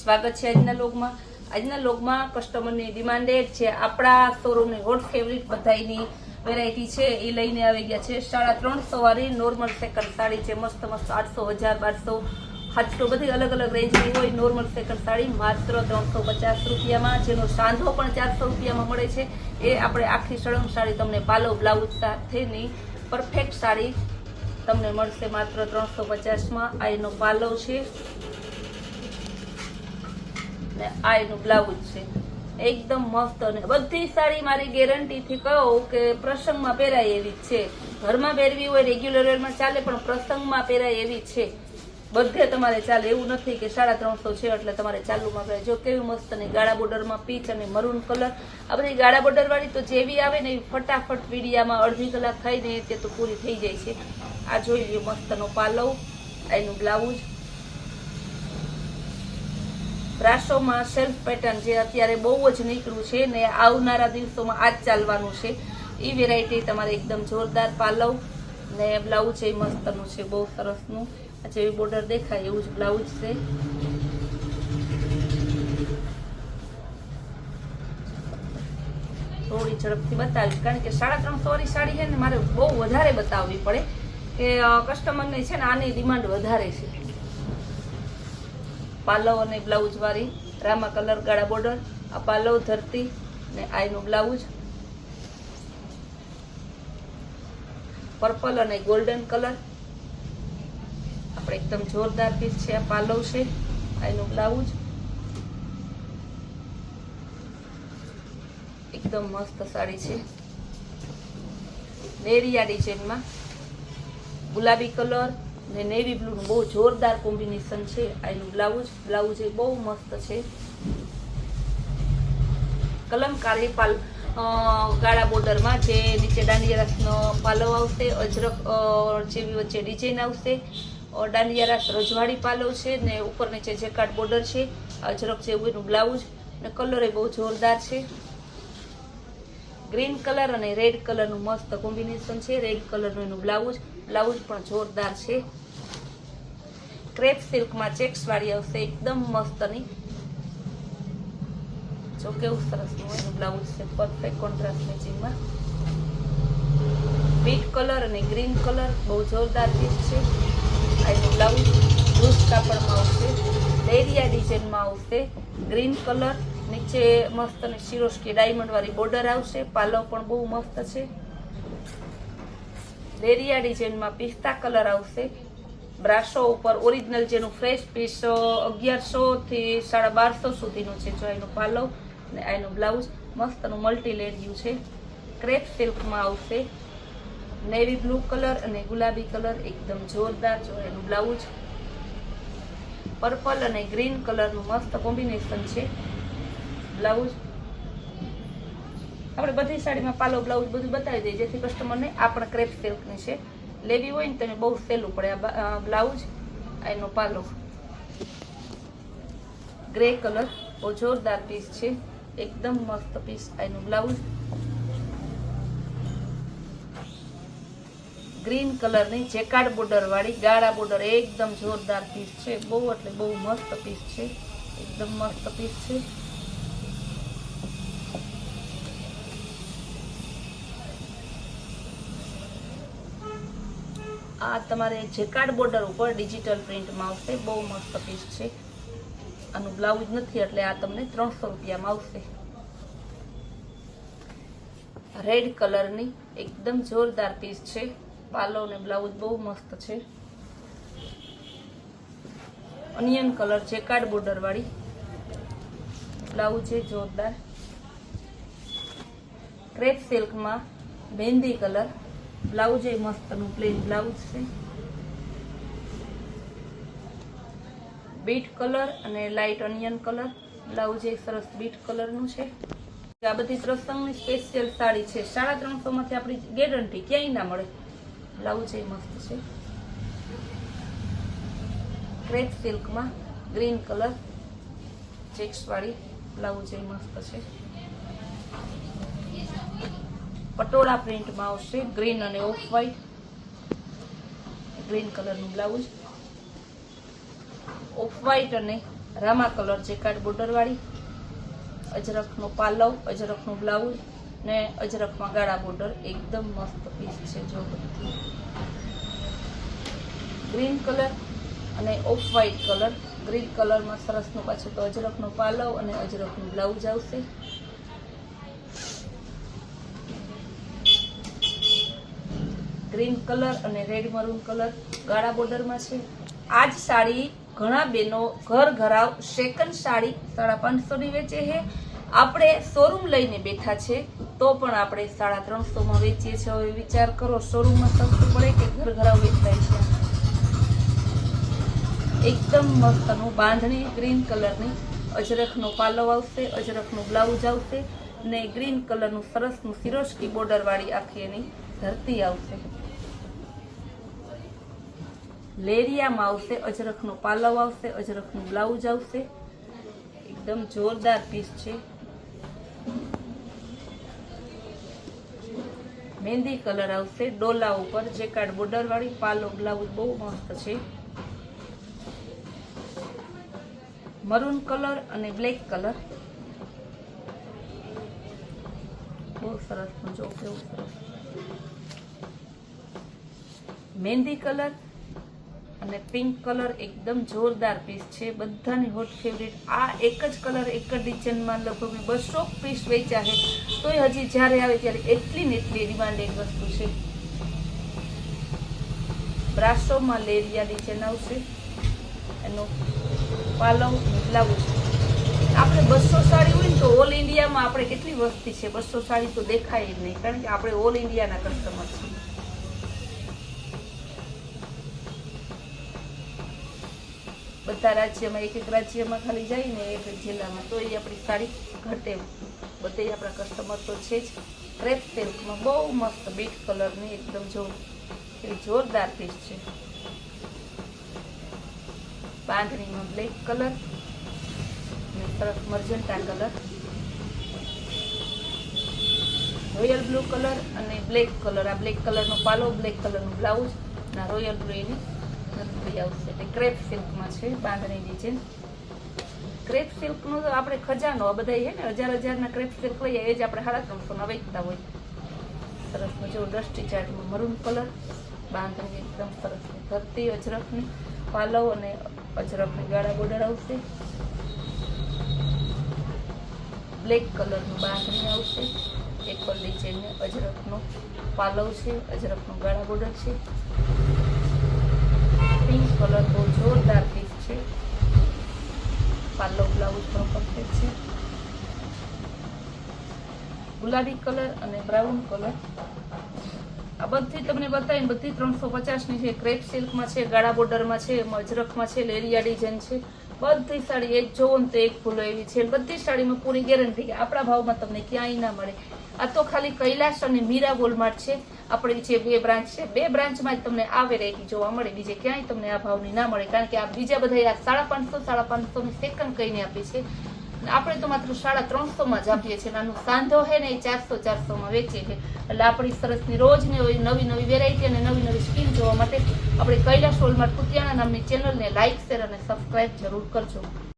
સ્વાગત છે આજના લોગમાં। આજના લોગમાં કસ્ટમરની ડિમાન્ડેડ છે આપણા શોરૂમની હોટ ફેવરિટ બધાની વેરાયટી છે એ લઈને આવી ગયા છે। 350 વાળી નોર્મલ સેકન્ડ સાડી છે, મસ્ત મસ્ત 800, 1000, 1200, 700 બધી અલગ અલગ રેન્જની હોય। નોર્મલ સેકન્ડ સાડી માત્ર 350 રૂપિયામાં, જેનો સાંધો પણ 400 રૂપિયામાં મળે છે। એ આપણે આખી સળંગ સાડી તમને પાલો બ્લાઉઝ સાથેની પરફેક્ટ સાડી તમને મળશે માત્ર 350માં। આ એનો પાલો છે ને આ એનું બ્લાઉઝ છે, એકદમ મસ્ત। અને બધી સાડી મારી ગેરંટીથી કહું કે પ્રસંગમાં પહેરાય એવી જ છે। ઘરમાં પહેરવી હોય રેગ્યુલર વેરમાં ચાલે, પણ પ્રસંગમાં પહેરાય એવી જ છે। બધે તમારે ચાલે, એવું નથી કે 350 છે એટલે તમારે ચાલુમાં પહેરાય। જો કેવી મસ્ત ની ગાળા બોર્ડરમાં પીચ અને મરૂન કલર, આ બધી ગાળા બોર્ડર વાળી તો જેવી આવે ને એવી ફટાફટ વીડિયામાં અડધી કલાક થાય ને તે તો પૂરી થઈ જાય છે। આ જોઈ લ્યો મસ્તનો પાલવ, એનું બ્લાઉઝ। બ્રાસોમાં સેલ્ફ પેટર્ન જે અત્યારે બહુ જ નીકળ્યું છે ને આવનારા દિવસોમાં આ જ ચાલવાનું છે, એ વેરાયટી તમારે એકદમ જોરદાર પાલવ ને બ્લાઉઝ એ મસ્તનું છે, બહુ સરસનું। જેવી બોર્ડર દેખાય એવું જ બ્લાઉઝ છે। થોડી ઝડપથી બતાવીશ કારણ કે 350 વાળી સાડી છે ને મારે બહુ વધારે બતાવવી પડે કે કસ્ટમરને છે ને આની ડિમાન્ડ વધારે છે। પાલવ અને બ્લાઉઝ વાળી રામા કલર ગાળા બોર્ડર, આ પાલવ ધરતી ને આ એનું બ્લાઉઝ પર્પલ અને ગોલ્ડન કલર, આપણે એકદમ જોરદાર પીસ છે। આ પાલવ છે, આ એનું બ્લાઉઝ એકદમ મસ્ત સાડી છે। નેરિયા ડિઝાઇનમાં ગુલાબી કલર ને નેવી બ્લુ નું બહુ જોરદાર કોમ્બિનેશન છે। આ એનું બ્લાઉઝ એ બહુ મસ્ત છે। કલમકારી ગાળા બોર્ડરમાં જે નીચે દાંડિયા રાસનો પાલવ આવશે, અજરક જેવી વચ્ચે ડિઝાઇન આવશે, દાંડિયા રાસ રજવાડી પાલવ છે ને ઉપર નીચે જેકાર્ડ બોર્ડર છે, અજરક જેવું એનું બ્લાઉઝ ને કલર એ બહુ જોરદાર છે। ગ્રીન કલર અને રેડ કલરનું મસ્ત કોમ્બિનેશન છે। રેડ કલરનું એનું બ્લાઉઝ પણ જોરદાર છે। ક્રેપ સિલ્કમાં ચેક્સ વાળી આવશે, એકદમ મસ્તની। જો કેવું સરસનું એનું બ્લાઉઝ છે, પરફેક્ટ કોન્ટ્રાસ્ટ મેચિંગમાં। બીટ કલર અને ગ્રીન કલર બહુ જોરદાર પીસ છે। આ એનું બ્લાઉઝ લૂઝ કાપડમાં આવશે, લેરિયા ડિઝાઇનમાં આવશે, ગ્રીન કલર નીચે મસ્ત અને સિરોસ્કી ડાયમંડ વાળી બોર્ડર આવશે। પાલવ પણ બહુ મસ્ત છે। લેરિયા ડિઝાઇનમાં પિસ્તા કલર આવશે। બ્રાસો ઉપર ઓરિજિનલ જેનું ફ્રેશ પીસ 1100 થી 1250 સુધીનું છે। જો એનું પાલવ ને આ એનું બ્લાઉઝ મસ્તનું મલ્ટી લેરિયું છે। ક્રેપ સિલ્કમાં આવશે, નેવી બ્લુ કલર અને ગુલાબી કલર એકદમ જોરદાર। જો એનું બ્લાઉઝ પર્પલ અને ગ્રીન કલરનું મસ્ત કોમ્બિનેશન છે। બ્લાઉઝ આપણે બધી સાડીમાં પાલો બ્લાઉઝ બધું બતાવી દઈએ જેથી કસ્ટમરને આ પણ ક્રેપ સિલ્કની છે, લેવી હોય ને તેને બહુ સહેલું પડે। આ બ્લાઉઝ, એનો પાલો ગ્રે કલર બહુ જોરદાર પીસ છે, એકદમ મસ્ત પીસ। એનું બ્લાઉઝ ગ્રીન કલરની જેકાર્ડ બોર્ડર વાળી ગાળા બોર્ડર એકદમ જોરદાર પીસ છે, બહુ એટલે બહુ મસ્ત પીસ છે, એકદમ મસ્ત પીસ છે। આ તમારે જેકાર્ડ બોર્ડર ઉપર ડિજિટલ પ્રિન્ટમાં આવશે, બહુ મસ્ત પીસ છે। આનું બ્લાઉઝ નથી એટલે આ તમને 300 રૂપિયામાં આવશે। રેડ કલરની એકદમ જોરદાર પીસ છે, પાલો અને બ્લાઉઝ બહુ મસ્ત છે। ઓનિયન કલર જેકાર્ડ બોર્ડર વાળી બ્લાઉઝ છે, જોરદાર। ક્રેપ સિલ્કમાં મહેંદી કલર બ્લાઉઝ એ મસ્તનું પ્લેન બ્લાઉઝ છે। બીટ કલર અને લાઇટ ઓનિયન કલર બ્લાઉઝ એ સરસ બીટ કલરનું છે। આ બધી પ્રસંગની સ્પેશિયલ સાડી છે, 350 માંથી આપણી ગેરંટી ક્યાંય ના મળે। બ્લાઉઝ એ મસ્ત છે। ક્રેપ સિલ્કમાં ગ્રીન કલર ચેક્સ વાળી બ્લાઉઝ એ મસ્ત છે। પટોળા પ્રિન્ટમાં આવશે, ગ્રીન અને ઓફ વ્હાઈટ, ગ્રીન કલરનું બ્લાઉઝ, ઓફ વ્હાઈટ અને રામા કલર જેકાર્ડ બોર્ડર વાળી, અજરખનો પાલવ, અજરખનું બ્લાઉઝ ને અજરખમાં ગાળા બોર્ડર. એકદમ મસ્ત પીસ છે. જો ગ્રીન કલર અને ઓફ વ્હાઈટ કલર. ગ્રીન કલરમાં સરસનું પાછું તો અજરખનો પાલવ અને અજરખનું બ્લાઉઝ આવશે. ગ્રીન કલર અને રેડ મરૂન કલર ગાળા બોર્ડરમાં છે. આ જ સાડી ઘણા બહેનો ઘર ઘરાવ સેકન્ડ સાડી 550 વેચે છે. આપણે શોરૂમ લઈને બેઠા છે તો પણ આપણે 350 વેચીએ છીએ. હવે વિચાર કરો, શોરૂમમાં સસ્તું પડે કે ઘર ઘરાવ વેચાય છે. એકદમ મસ્તનું બાંધણી ગ્રીન કલરની, અજરખનો પાલવ આવશે, અજરખનું બ્લાઉઝ આવશે ને ગ્રીન કલરનું સરસનું સિરોસ્કી બોર્ડર વાળી આખી એની ધરતી આવશે. લેરિયામાં આવશે, અજરખનો પાલવ આવશે, અજરખનું બ્લાઉઝ આવશે. એકદમ જોરદાર પીસ છે. મહેંદી કલર આવશે, ડોલા ઉપર જેકાર્ડ બોર્ડર વાળી, પાલો બ્લાઉઝ બહુ મસ્ત છે. મરૂન કલર અને બ્લેક કલર બહુ સરસ. જો કેવું સરસ. મહેંદી કલર અને પિંક કલર એકદમ જોરદાર પીસ છે. બધાની હોટ ફેવરિટ. આ એક જ કલર એક જ ડિઝાઇનમાં લગભગ 200 પીસ વેચ્યા છે. તોય હજી જ્યારે આવે ત્યારે એટલી ને એટલી ડિમાન્ડેડ વસ્તુ છે. બ્રાસોમાં લેરિયા ડિઝાઇન આવશે, એનો પાલવ બ્લાઉઝ. આપણે 200 સાડી હોય ને તો ઓલ ઇન્ડિયામાં આપણે કેટલી વસ્તી છે, 200 સાડી તો દેખાય જ નહીં, કારણ કે આપણે ઓલ ઇન્ડિયાના કસ્ટમર છીએ. બધા રાજ્યમાં એક રાજ્યમાં ખાલી જાય ને એક જિલ્લામાં તો એ આપણી સાડી ઘટે. બધે આપણા કસ્ટમર તો છે જ. ક્રેપ સિલ્કમાં બહુ મસ્ત બીટ કલરની એકદમ જોરદાર પીસ છે. બાંધણીમાં બ્લેક કલર અને સરસ magenta colour, royal blue colour અને બ્લેક કલર. આ બ્લેક કલરનો પાલો, બ્લેક કલરનું બ્લાઉઝ અને રોયલ બ્લુ એની નથલી આવશે. એટલે ક્રેપ સિલ્કમાં છે બાંધણી ડિઝાઇન. ક્રેપ સિલ્કનો તો આપણે ખજાનો આ બધા છે ને, હજારના ક્રેપ સિલ્ક લઈએ એ જ આપણે 350 વેચતા હોય. સરસ જો ડસ્ટી ચાર્ટમાં મરૂન કલર, બાંધણી એકદમ સરસ. ધરતી અજરખની, પાલવ અને અજરખની ગાળા બોર્ડર આવશે. બ્લેક કલરનું બાંધણી આવશે, એપલ ડિઝાઇન, અજરખનો પાલવ છે, અજરખનું ગાળા બોર્ડર છે. પિંક કલર બહુ જોરદાર પીસ છે. પાલવ બ્લાઉઝ પણ પરફેક્ટ છે. ગુલાબી કલર અને બ્રાઉન કલર. આ બધી તમને બતાવીને બધી 350 ની છે. ક્રેપ સિલ્કમાં છે, ગાળા બોર્ડરમાં છે, અજરખમાં છે, લેરિયા ડિઝાઇન છે. બધી સાડી એક જોવો ને તો એક ભૂલો એવી છે. બધી સાડીમાં પૂરી ગેરંટી કે આપણા ભાવમાં તમને ક્યાંય ના મળે. આ તો ખાલી કૈલાશ અને મીરા વોલમાર્ટ છે. આપણી જે 2 બ્રાન્ચ છે, 2 બ્રાન્ચમાં જ તમને આ વેરાયટી જોવા મળે. બીજે ક્યાંય તમને આ ભાવની ના મળે, કારણ કે આ બીજા બધા 550 ની સેકન્ડ કહીને આપી છે. આપણે તો માત્ર 350 જ આપીએ છીએ. નાનું સાંધો છે ને એ 400 માં વેચીએ છીએ. એટલે આપણી સરસની રોજની નવી વેરાયટી અને નવી સ્કીમ જોવા માટે આપણે કૈલાશ વોલમાર્ટ કુતિયાણા નામની ચેનલને લાઇક, શેર અને સબસ્ક્રાઇબ જરૂર કરજો.